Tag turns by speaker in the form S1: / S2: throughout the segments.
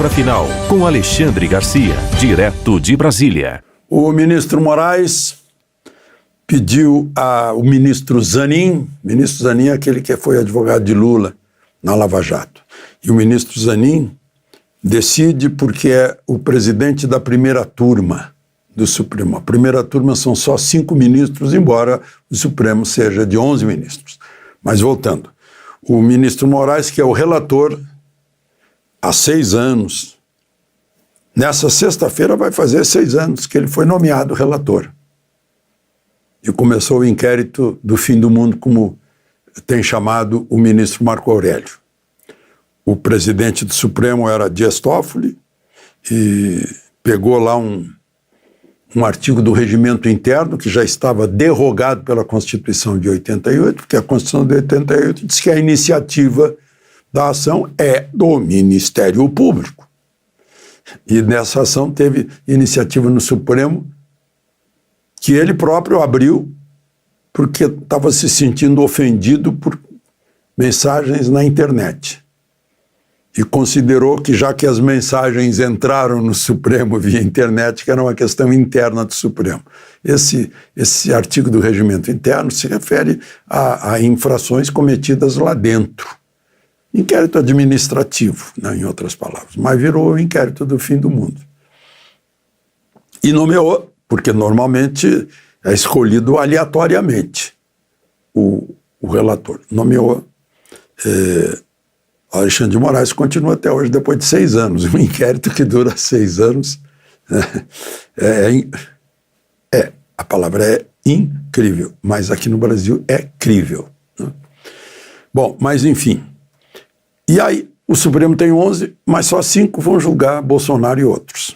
S1: Palavra Final, com Alexandre Garcia, direto de Brasília.
S2: O ministro Moraes pediu ao ministro Zanin é aquele que foi advogado de Lula na Lava Jato, e o ministro Zanin decide porque é o presidente da primeira turma do Supremo. A primeira turma são só 5 ministros, embora o Supremo seja de 11 ministros. Mas voltando, o ministro Moraes, que é o relator há 6 anos, nessa sexta-feira vai fazer 6 anos que ele foi nomeado relator. E começou o inquérito do fim do mundo, como tem chamado o ministro Marco Aurélio. O presidente do Supremo era Dias Toffoli e pegou lá um artigo do regimento interno que já estava derrogado pela Constituição de 88, porque a Constituição de 88 diz que a iniciativa da ação é do Ministério Público. E nessa ação teve iniciativa no Supremo que ele próprio abriu porque estava se sentindo ofendido por mensagens na internet. E considerou que, já que as mensagens entraram no Supremo via internet, que era uma questão interna do Supremo. Esse artigo do regimento interno se refere a infrações cometidas lá dentro. Inquérito administrativo, né, em outras palavras, mas virou o inquérito do fim do mundo. E nomeou, porque normalmente é escolhido aleatoriamente o relator. Nomeou Alexandre de Moraes, continua até hoje, depois de 6 anos. Um inquérito que dura 6 anos. A palavra é incrível, mas aqui no Brasil é crível. Né? Bom, mas enfim. E aí, o Supremo tem 11, mas só 5 vão julgar Bolsonaro e outros.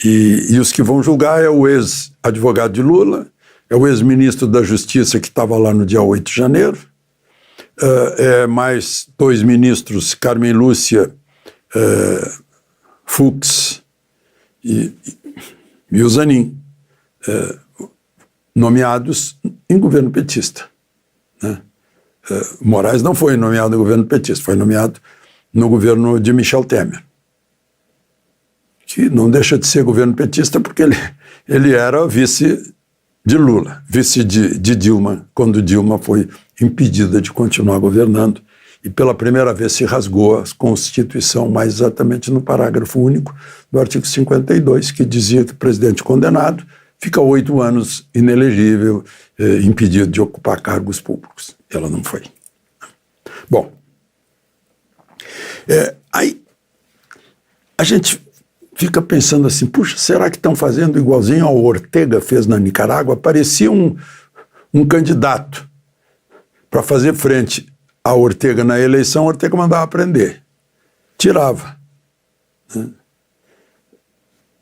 S2: E os que vão julgar é o ex-advogado de Lula, é o ex-ministro da Justiça que estava lá no dia 8 de janeiro, mais 2 ministros, Carmen Lúcia, Fux e o Zanin, nomeados em governo petista. Né? Moraes não foi nomeado no governo petista, foi nomeado no governo de Michel Temer, que não deixa de ser governo petista porque ele era vice de Lula, vice de Dilma, quando Dilma foi impedida de continuar governando, e pela primeira vez se rasgou a Constituição, mais exatamente no parágrafo único do artigo 52, que dizia que o presidente condenado fica 8 anos inelegível, impedido de ocupar cargos públicos. Ela não foi. Bom, aí a gente fica pensando assim, puxa, será que estão fazendo igualzinho ao Ortega fez na Nicarágua? Parecia um candidato para fazer frente a Ortega na eleição. Ortega mandava prender, tirava. Né?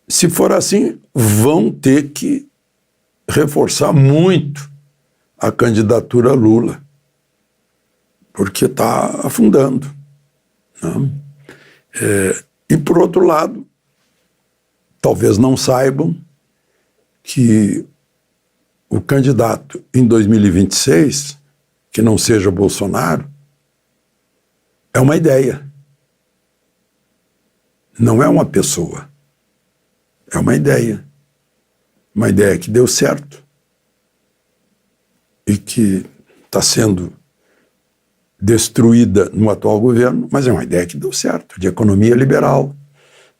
S2: Se for assim, vão ter que reforçar muito a candidatura Lula, porque está afundando. Né? E, por outro lado, talvez não saibam que o candidato em 2026, que não seja Bolsonaro, é uma ideia. Não é uma pessoa. É uma ideia. Uma ideia que deu certo e que está sendo destruída no atual governo, mas é uma ideia que deu certo, de economia liberal,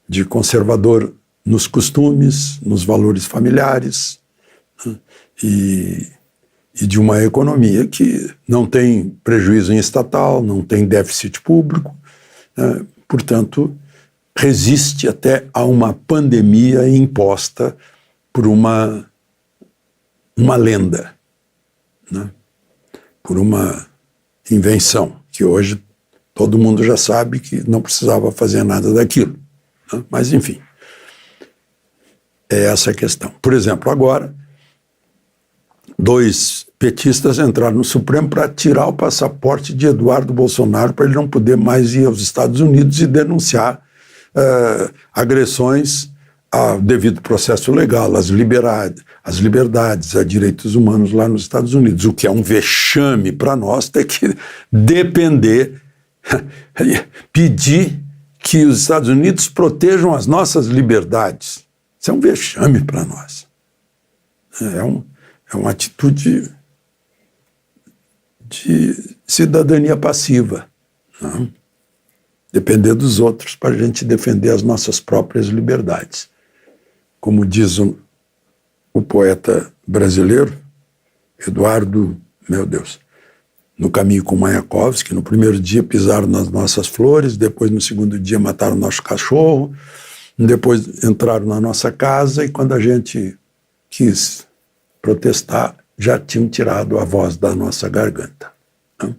S2: de conservador nos costumes, nos valores familiares, né? E de uma economia que não tem prejuízo em estatal, não tem déficit público, né? Portanto, resiste até a uma pandemia imposta por uma lenda, né? Por uma invenção, que hoje todo mundo já sabe que não precisava fazer nada daquilo. Né? Mas, enfim, é essa a questão. Por exemplo, agora, 2 petistas entraram no Supremo para tirar o passaporte de Eduardo Bolsonaro, para ele não poder mais ir aos Estados Unidos e denunciar agressões ao devido processo legal, às liberdades, a direitos humanos lá nos Estados Unidos, o que é um vexame para nós ter que pedir que os Estados Unidos protejam as nossas liberdades. Isso é um vexame para nós. É uma atitude de cidadania passiva, né? Depender dos outros para a gente defender as nossas próprias liberdades. Como diz o poeta brasileiro, Eduardo, meu Deus, no caminho com Mayakovsky, no primeiro dia pisaram nas nossas flores, depois no segundo dia mataram nosso cachorro, depois entraram na nossa casa e quando a gente quis protestar, já tinham tirado a voz da nossa garganta, né?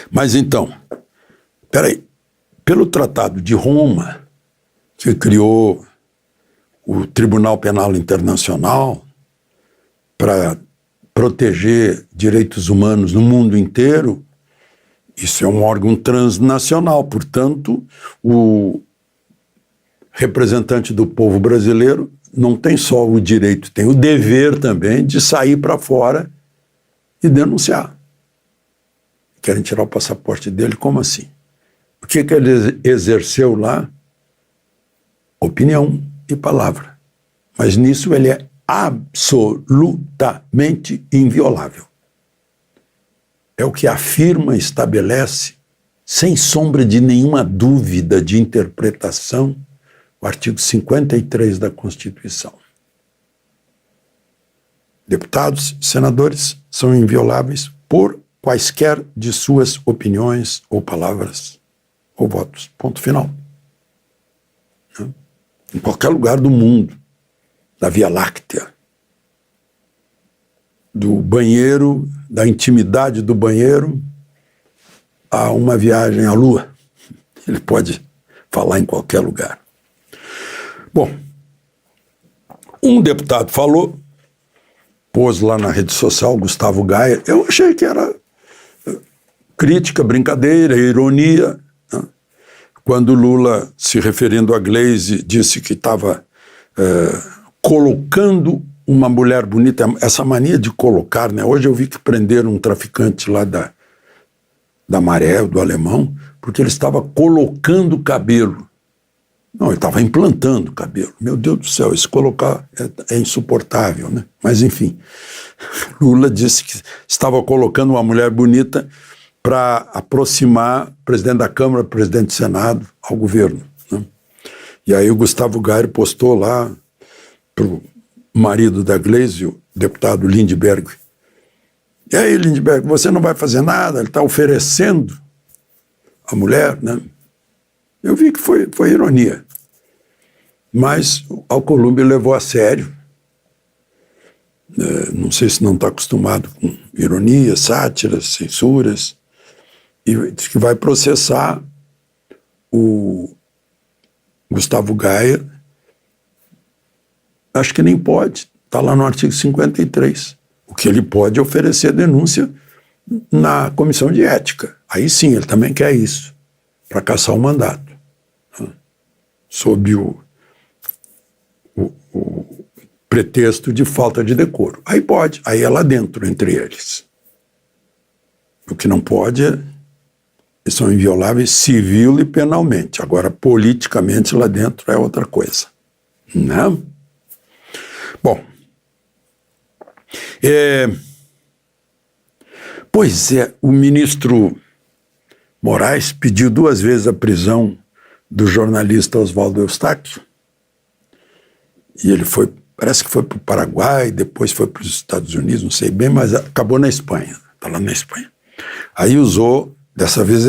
S2: Mas então, peraí, pelo Tratado de Roma, que criou o Tribunal Penal Internacional para proteger direitos humanos no mundo inteiro, isso é um órgão transnacional, portanto, o representante do povo brasileiro não tem só o direito, tem o dever também de sair para fora e denunciar. Querem tirar o passaporte dele, como assim? O que ele exerceu lá? Opinião e palavra. Mas nisso ele é absolutamente inviolável. É o que afirma e estabelece, sem sombra de nenhuma dúvida de interpretação, o artigo 53 da Constituição. Deputados e senadores são invioláveis por quaisquer de suas opiniões ou palavras ou votos. Ponto final. Em qualquer lugar do mundo, da Via Láctea, do banheiro, da intimidade do banheiro, a uma viagem à Lua. Ele pode falar em qualquer lugar. Bom, um deputado falou, pôs lá na rede social, Gustavo Gaia, eu achei que era crítica, brincadeira, ironia, né? Quando Lula, se referindo a Gleisi, disse que estava colocando uma mulher bonita, essa mania de colocar, né? Hoje eu vi que prenderam um traficante lá da Maré, do Alemão, porque ele estava colocando cabelo. Não, ele estava implantando cabelo. Meu Deus do céu, isso colocar é insuportável, né? Mas enfim, Lula disse que estava colocando uma mulher bonita para aproximar o presidente da Câmara, o presidente do Senado, ao governo, né? E aí o Gustavo Gaia postou lá para o marido da Gleisi, o deputado Lindbergh. E aí, Lindbergh, você não vai fazer nada? Ele está oferecendo a mulher, né? Eu vi que foi ironia. Mas o Alcolumbre levou a sério. Não sei se não está acostumado com ironia, sátiras, censuras. E diz que vai processar o Gustavo Gaia. Acho que nem pode. Está lá no artigo 53. O que ele pode é oferecer denúncia na comissão de ética. Aí sim, ele também quer isso, para caçar o mandato, né? Sob o pretexto de falta de decoro. Aí pode, aí é lá dentro entre eles. O que não pode eles são invioláveis civil e penalmente. Agora, politicamente, lá dentro é outra coisa, né? Bom, pois é, o ministro Moraes pediu 2 vezes a prisão do jornalista Oswaldo Eustáquio, e ele foi, parece que foi para o Paraguai, depois foi para os Estados Unidos, não sei bem, mas acabou na Espanha, está lá na Espanha. Aí usou, dessa vez,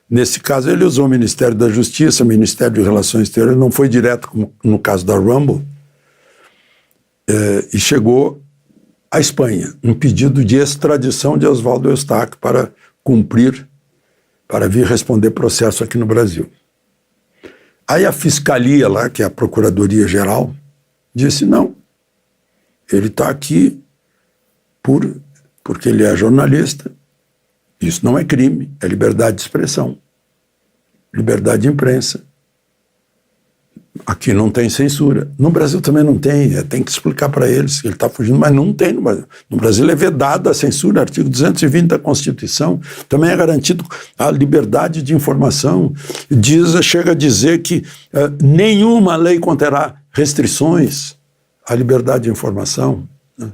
S2: nesse caso ele usou o Ministério da Justiça, o Ministério de Relações Exteriores, não foi direto como no caso da Rumble, e chegou à Espanha, um pedido de extradição de Oswaldo Eustáquio para cumprir, para vir responder processo aqui no Brasil. Aí a fiscalia lá, que é a Procuradoria-Geral, disse não, ele está aqui porque ele é jornalista, isso não é crime, é liberdade de expressão, liberdade de imprensa, Aqui não tem censura. No Brasil também não tem. Tem que explicar para eles que ele está fugindo, mas não tem no Brasil. No Brasil é vedada a censura, artigo 220 da Constituição. Também é garantido a liberdade de informação. Chega a dizer que nenhuma lei conterá restrições à liberdade de informação.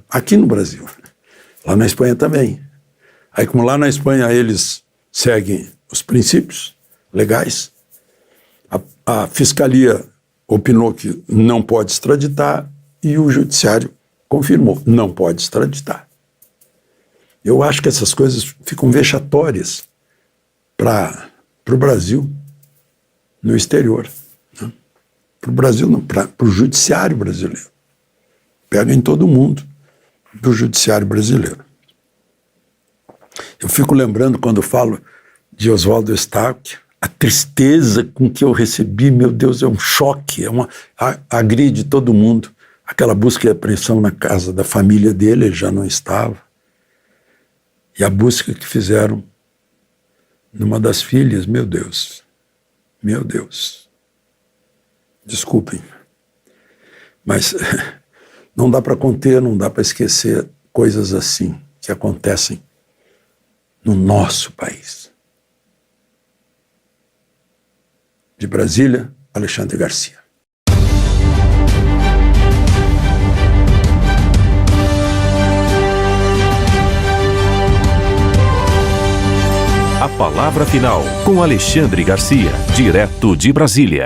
S2: Aqui no Brasil. Lá na Espanha também. Aí, como lá na Espanha eles seguem os princípios legais, a Fiscalia opinou que não pode extraditar e o Judiciário confirmou, não pode extraditar. Eu acho que essas coisas ficam vexatórias para o Brasil no exterior. Né? Para o Brasil, não, para o Judiciário brasileiro. Pega em todo mundo do Judiciário brasileiro. Eu fico lembrando quando falo de Oswaldo Eustáquio, a tristeza com que eu recebi, meu Deus, é um choque, agride todo mundo. Aquela busca e apreensão na casa da família dele, ele já não estava. E a busca que fizeram numa das filhas, meu Deus, desculpem, mas não dá para conter, não dá para esquecer coisas assim que acontecem no nosso país. De Brasília, Alexandre Garcia.
S1: A palavra final com Alexandre Garcia, direto de Brasília.